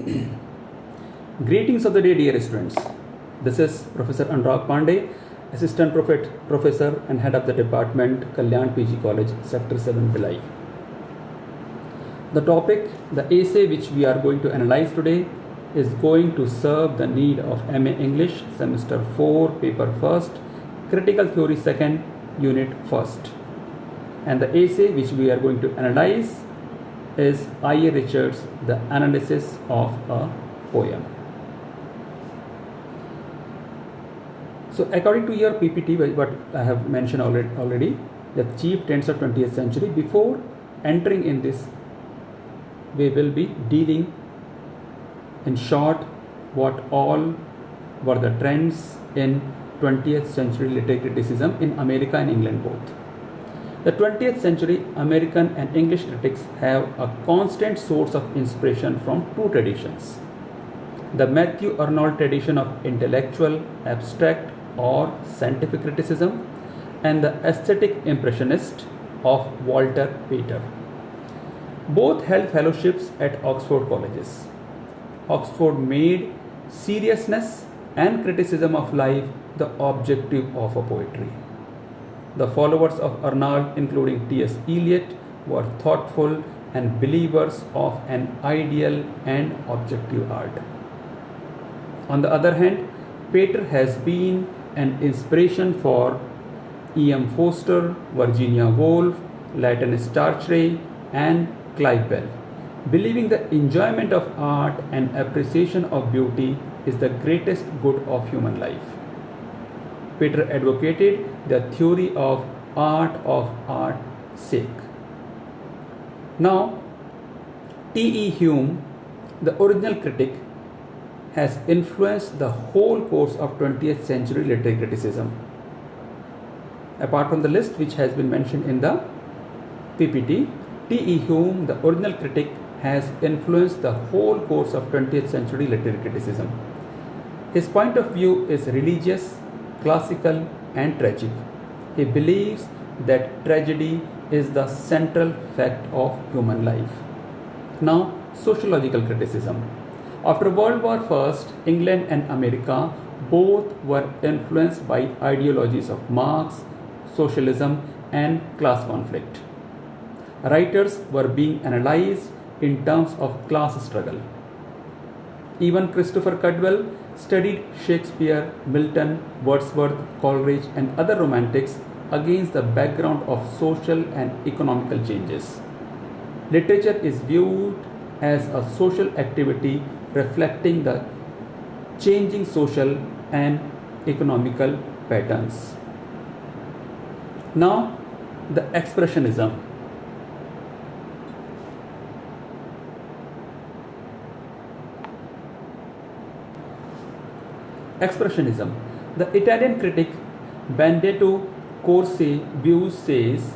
Greetings of the day, dear students. This is Professor Anurag Pandey, Assistant Professor and Head of the Department, Kalyan PG College, Sector 7, Bhilai. The topic, the essay which we are going to analyze today, is going to serve the need of MA English, Semester 4, Paper 1st, Critical Theory 2nd, Unit 1st. And the essay which we are going to analyze is I.A. Richards, The Analysis of a Poem. So according to your PPT, what I have mentioned already, the chief trends of 20th century, before entering in this, we will be dealing in short what all were the trends in 20th century literary criticism in America and England both. The 20th century American and English critics have a constant source of inspiration from two traditions: the Matthew Arnold tradition of intellectual, abstract or scientific criticism, and the aesthetic impressionist of Walter Pater. Both held fellowships at Oxford colleges. Oxford made seriousness and criticism of life the objective of a poetry. The followers of Arnold, including T.S. Eliot, were thoughtful and believers of an ideal and objective art. On the other hand, Pater has been an inspiration for E.M. Forster, Virginia Woolf, Leighton Starchay, and Clive Bell, believing the enjoyment of art and appreciation of beauty is the greatest good of human life. Pater advocated the theory of art's sake. Now, T.E. Hume, the original critic, has influenced the whole course of 20th century literary criticism. Apart from the list which has been mentioned in the PPT, T.E. Hume, the original critic, has influenced the whole course of 20th century literary criticism. His point of view is religious, classical, and tragic. He believes that tragedy is the central fact of human life. Now, sociological criticism. After World War I, England and America both were influenced by ideologies of Marx, socialism, and class conflict. Writers were being analyzed in terms of class struggle. Even Christopher Cudwell studied Shakespeare, Milton, Wordsworth, Coleridge, and other romantics against the background of social and economical changes. Literature is viewed as a social activity reflecting the changing social and economical patterns. Now, the Expressionism. Expressionism. The Italian critic Benedetto Croce views says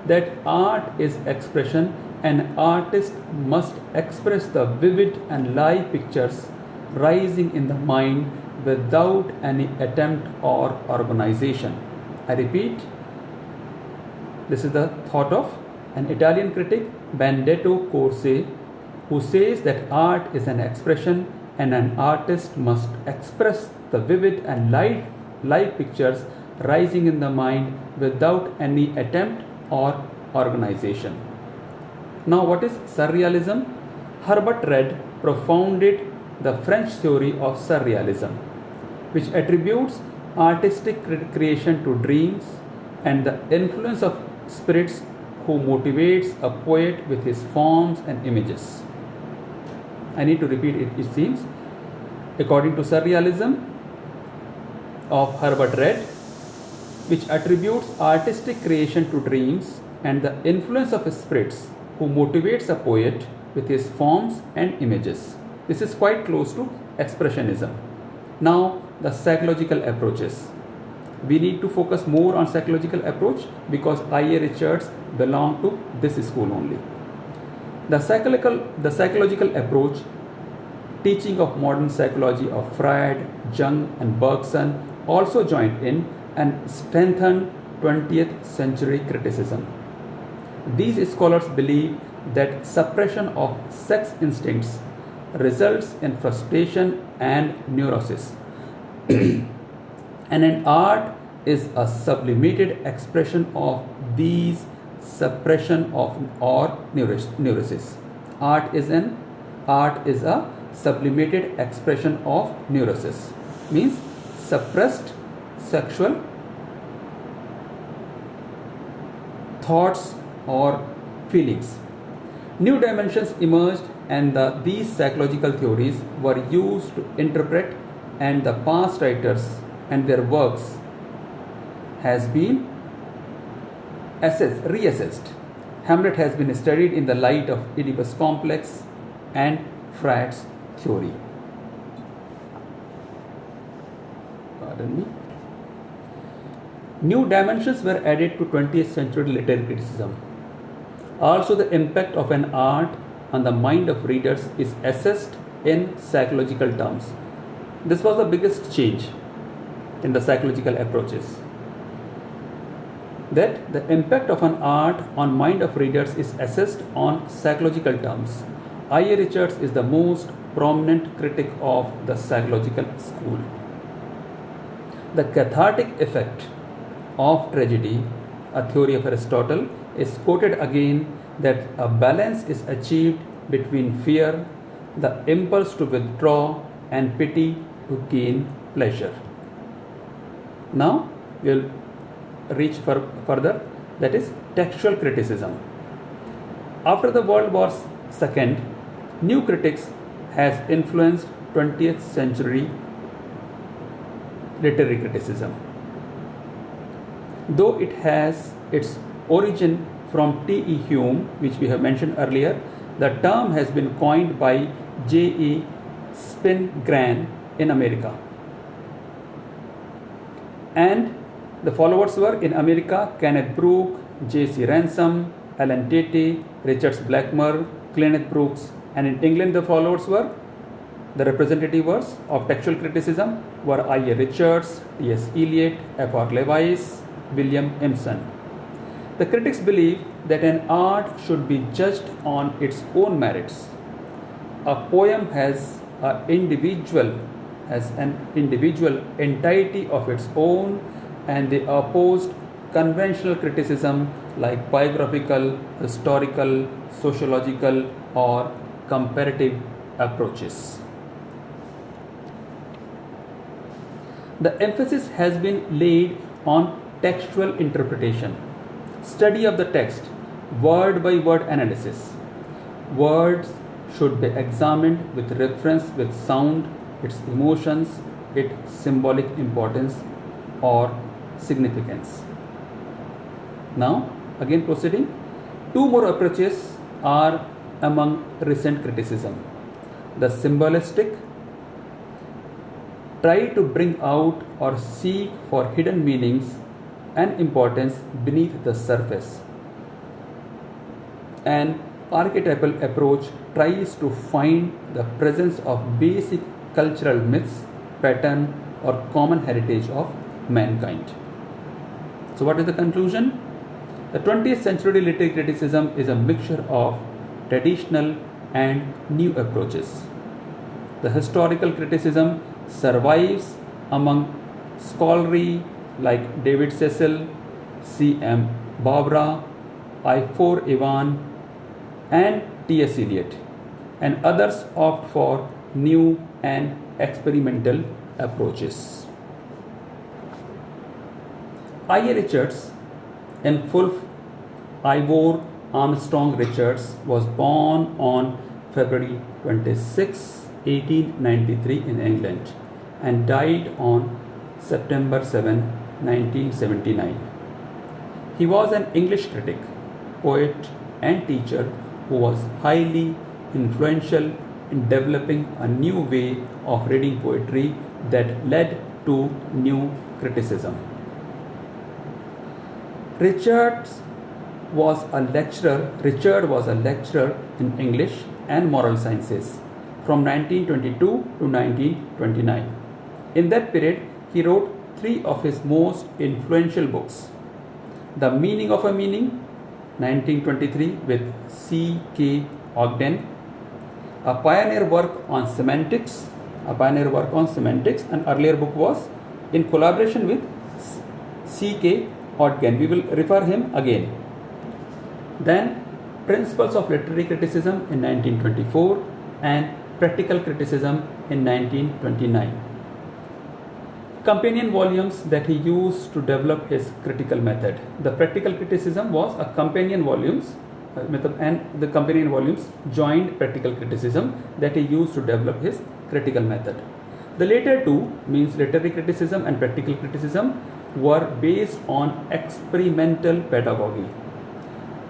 that art is expression. An artist must express the vivid and live pictures rising in the mind without any attempt or organization. I repeat, this is the thought of an Italian critic, Benedetto Croce, who says that art is an expression and an artist must express the vivid and live pictures rising in the mind without any attempt or organization. Now, what is Surrealism? Herbert Read propounded the French theory of Surrealism, which attributes artistic creation to dreams and the influence of spirits who motivates a poet with his forms and images. I need to repeat it, it seems. According to Surrealism of Herbert Read, which attributes artistic creation to dreams and the influence of spirits who motivates a poet with his forms and images. This is quite close to Expressionism. Now, the psychological approaches. We need to focus more on psychological approach because I.A. Richards belonged to this school only. The psychological approach, teaching of modern psychology of Freud, Jung, and Bergson also joined in and strengthened 20th century criticism. These scholars believe that suppression of sex instincts results in frustration and neurosis. And an art is a sublimated expression of these suppression of or neurosis. Art is a sublimated expression of neurosis, means suppressed sexual thoughts or feelings. New dimensions emerged, and these psychological theories were used to interpret, and the past writers and their works has been reassessed. Hamlet has been studied in the light of Oedipus complex and Freud's theory. Pardon me. New dimensions were added to 20th century literary criticism. Also, the impact of an art on the mind of readers is assessed in psychological terms. This was the biggest change in the psychological approaches. That the impact of an art on mind of readers is assessed on psychological terms. I.A. Richards is the most prominent critic of the psychological school. The cathartic effect of tragedy, a theory of Aristotle, is quoted again that a balance is achieved between fear, the impulse to withdraw, and pity to gain pleasure. Now we'll reach further, that is textual criticism. After the World War II, new critics has influenced 20th century literary criticism. Though it has its origin from T.E. Hume, which we have mentioned earlier, the term has been coined by J.E. Spingran in America. And the followers were in America Kenneth Brooke, J.C. Ransom, Alan Tate, Richard Blackmer, Kenneth Brooks, and in England the followers were, the representatives of textual criticism were I.A. Richards, T.S. Eliot, F.R. Leavitt, William Emerson. The critics believe that an art should be judged on its own merits. A poem has an individual entity of its own, and they opposed conventional criticism like biographical, historical, sociological, or comparative approaches. The emphasis has been laid on textual interpretation, study of the text, word by word analysis. Words should be examined with reference with sound, its emotions, its symbolic importance or significance. Now, again proceeding, two more approaches are among recent criticism. The symbolistic try to bring out or seek for hidden meanings and importance beneath the surface. An archetypal approach tries to find the presence of basic cultural myths, pattern, or common heritage of mankind. So, what is the conclusion? The 20th century literary criticism is a mixture of traditional and new approaches. The historical criticism survives among scholarly like David Cecil, C.M. Barbara, I. 4 Evan, and T.S. Eliot, and others opt for new and experimental approaches. I.A. Richards and Fulf Ivor Armstrong Richards was born on February 26, 1893 in England and died on September 7, 1979. He was an English critic, poet, and teacher who was highly influential in developing a new way of reading poetry that led to new criticism. Richard was a lecturer in English and moral sciences from 1922 to 1929. In that period, he wrote three of his most influential books: The Meaning of a Meaning, 1923 with C.K. Ogden; a pioneer work on semantics. An earlier book was in collaboration with C.K. Ogden. We will refer him again. Then Principles of Literary Criticism in 1924 and Practical Criticism in 1929. Companion volumes that he used to develop his critical method. The Practical Criticism was a companion volumes and the companion volumes joined Practical Criticism that he used to develop his critical method. The later two, means Literary Criticism and Practical Criticism, were based on experimental pedagogy.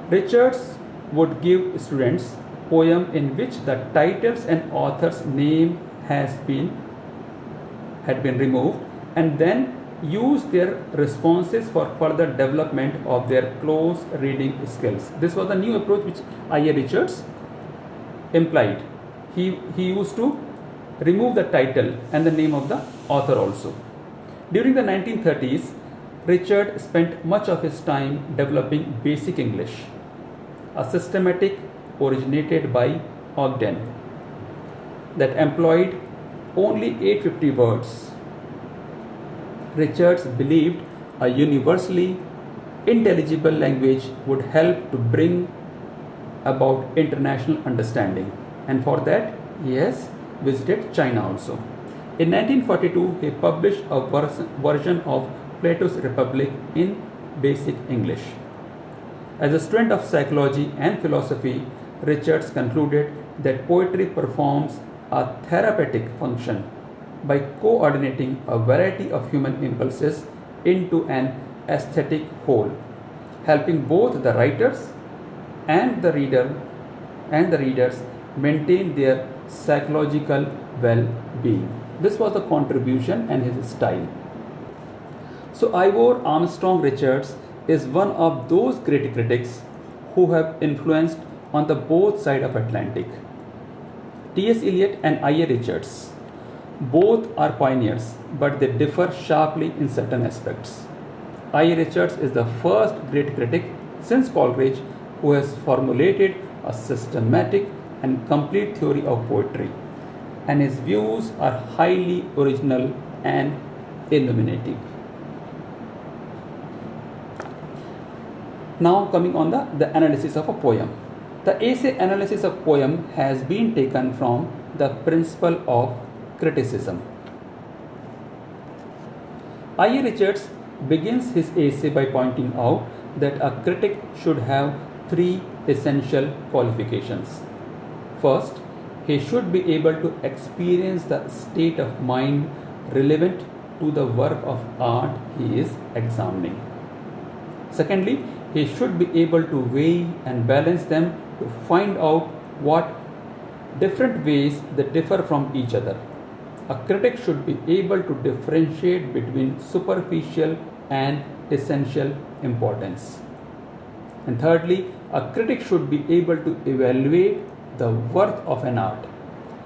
Richards would give students poem in which the titles and author's name had been removed, and then use their responses for further development of their close reading skills. This was the new approach which I.A. Richards implied. He used to remove the title and the name of the author also. During the 1930s, Richard spent much of his time developing Basic English, a systematic originated by Ogden that employed only 850 words. Richards believed a universally intelligible language would help to bring about international understanding, and for that he has visited China also. In 1942, he published a version of Plato's Republic in Basic English. As a student of psychology and philosophy, Richards concluded that poetry performs a therapeutic function by coordinating a variety of human impulses into an aesthetic whole, helping both the writers and the readers maintain their psychological well-being. This was the contribution and his style. So Ivor Armstrong Richards is one of those great critics who have influenced on the both side of Atlantic. T.S. Eliot and I.A. Richards both are pioneers, but they differ sharply in certain aspects. I.A. Richards is the first great critic since Coleridge who has formulated a systematic and complete theory of poetry, and his views are highly original and illuminating. Now coming on the analysis of a poem. The essay analysis of poem has been taken from the principle of criticism. I.A. Richards begins his essay by pointing out that a critic should have three essential qualifications. First, he should be able to experience the state of mind relevant to the work of art he is examining. Secondly, he should be able to weigh and balance them to find out what different ways they differ from each other. A critic should be able to differentiate between superficial and essential importance. And thirdly, a critic should be able to evaluate the worth of an art.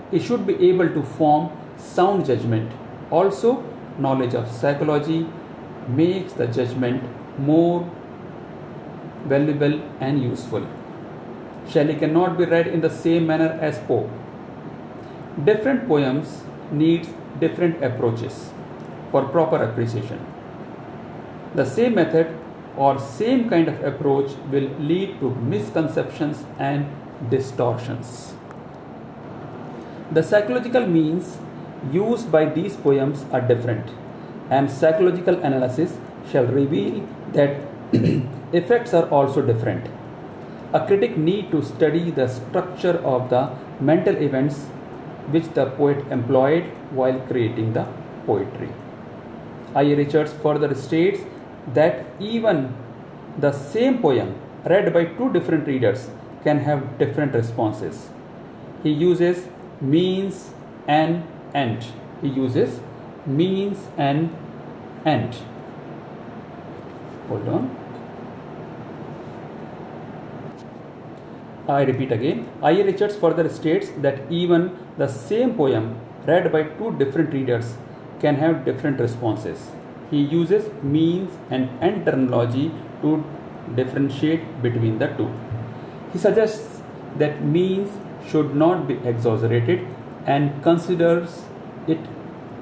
He should be able to form sound judgment. Also, knowledge of psychology makes the judgment more valuable and useful. Shelley cannot be read in the same manner as Pope. Different poems need different approaches for proper appreciation. The same method or same kind of approach will lead to misconceptions and distortions. The psychological means used by these poems are different, and psychological analysis shall reveal that effects are also different. A critic needs to study the structure of the mental events which the poet employed while creating the poetry. I.A. Richards further states that even the same poem read by two different readers can have different responses. He uses means and end. Hold on. I repeat again. I.A. Richards further states that even the same poem read by two different readers can have different responses. He uses means and end terminology to differentiate between the two. He suggests that means should not be exaggerated and considers it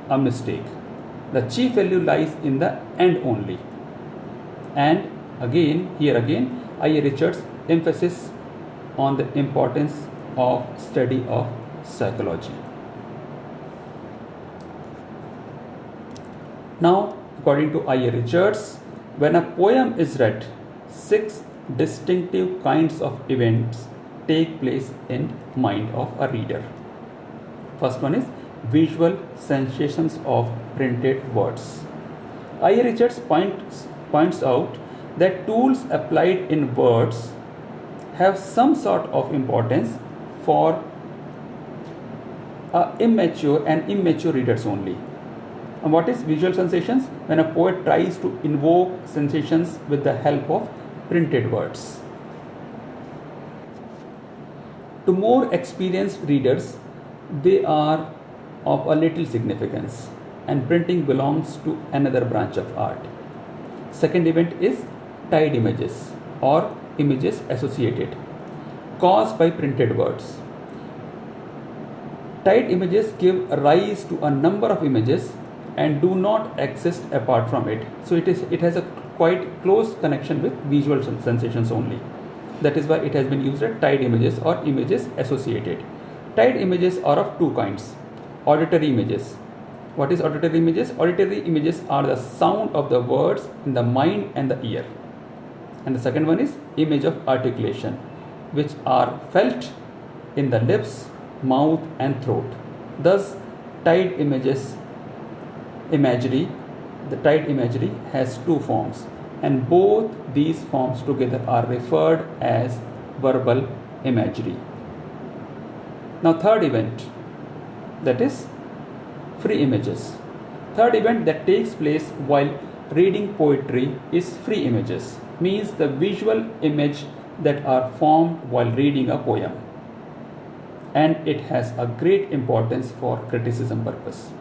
a mistake. The chief value lies in the end only. And here again, I.A. Richards' emphasis on the importance of study of psychology. Now, according to I.A. Richards, when a poem is read, 6 distinctive kinds of events take place in mind of a reader. First one is visual sensations of printed words. I.A. Richards points out that tools applied in words have some sort of importance for immature readers only. And what is visual sensations? When a poet tries to invoke sensations with the help of printed words. To more experienced readers, they are of a little significance, and printing belongs to another branch of art. Second event is tied images or images associated, caused by printed words. Tied images give rise to a number of images and do not exist apart from it. So it has a quite close connection with visual sensations only. That is why it has been used as tied images or images associated. Tied images are of two kinds. Auditory images. What is auditory images? Auditory images are the sound of the words in the mind and the ear. And the second one is image of articulation, which are felt in the lips, mouth and throat. Thus, tied imagery has two forms, and both these forms together are referred as verbal imagery. Now, third event, that is free images. Third event that takes place while reading poetry is free images, means the visual image that are formed while reading a poem, and it has a great importance for criticism purpose.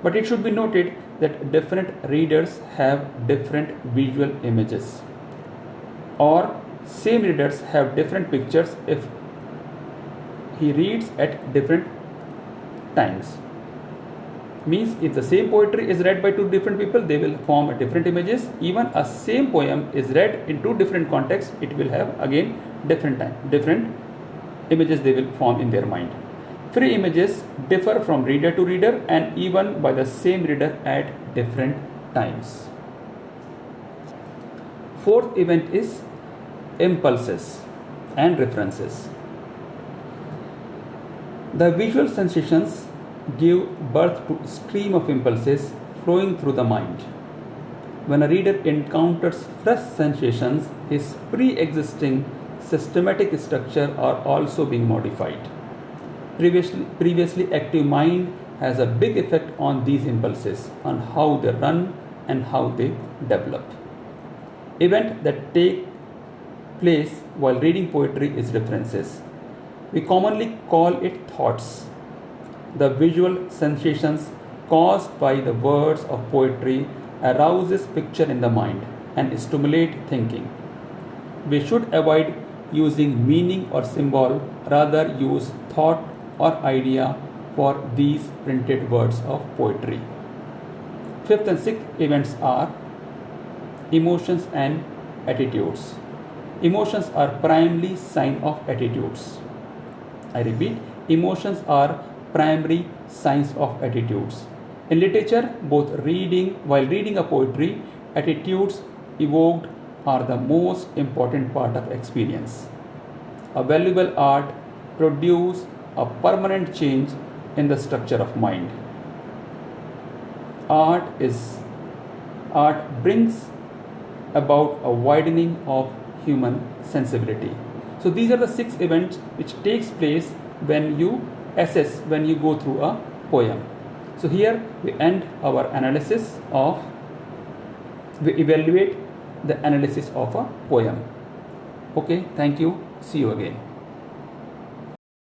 But it should be noted that different readers have different visual images, or same readers have different pictures if he reads at different times. Means if the same poetry is read by two different people, they will form different images. Even a same poem is read in two different contexts, it will have again different images they will form in their mind. Free images differ from reader to reader and even by the same reader at different times. Fourth event is impulses and references. The visual sensations give birth to a stream of impulses flowing through the mind. When a reader encounters fresh sensations, his pre-existing systematic structure are also being modified. Previously active mind has a big effect on these impulses, on how they run and how they develop. Event that take place while reading poetry is references. We commonly call it thoughts. The visual sensations caused by the words of poetry arouses picture in the mind and stimulate thinking. We should avoid using meaning or symbol, rather use thought or idea for these printed words of poetry. Fifth and sixth events are emotions and attitudes. Emotions are primary sign of attitudes. I repeat, emotions are primary signs of attitudes. In literature, while reading a poetry, attitudes evoked are the most important part of experience. A valuable art produces a permanent change in the structure of mind. Art brings about a widening of human sensibility. So these are the 6 events which takes place when you go through a poem. So here we end our we evaluate the analysis of a poem. Okay, thank you. See you again.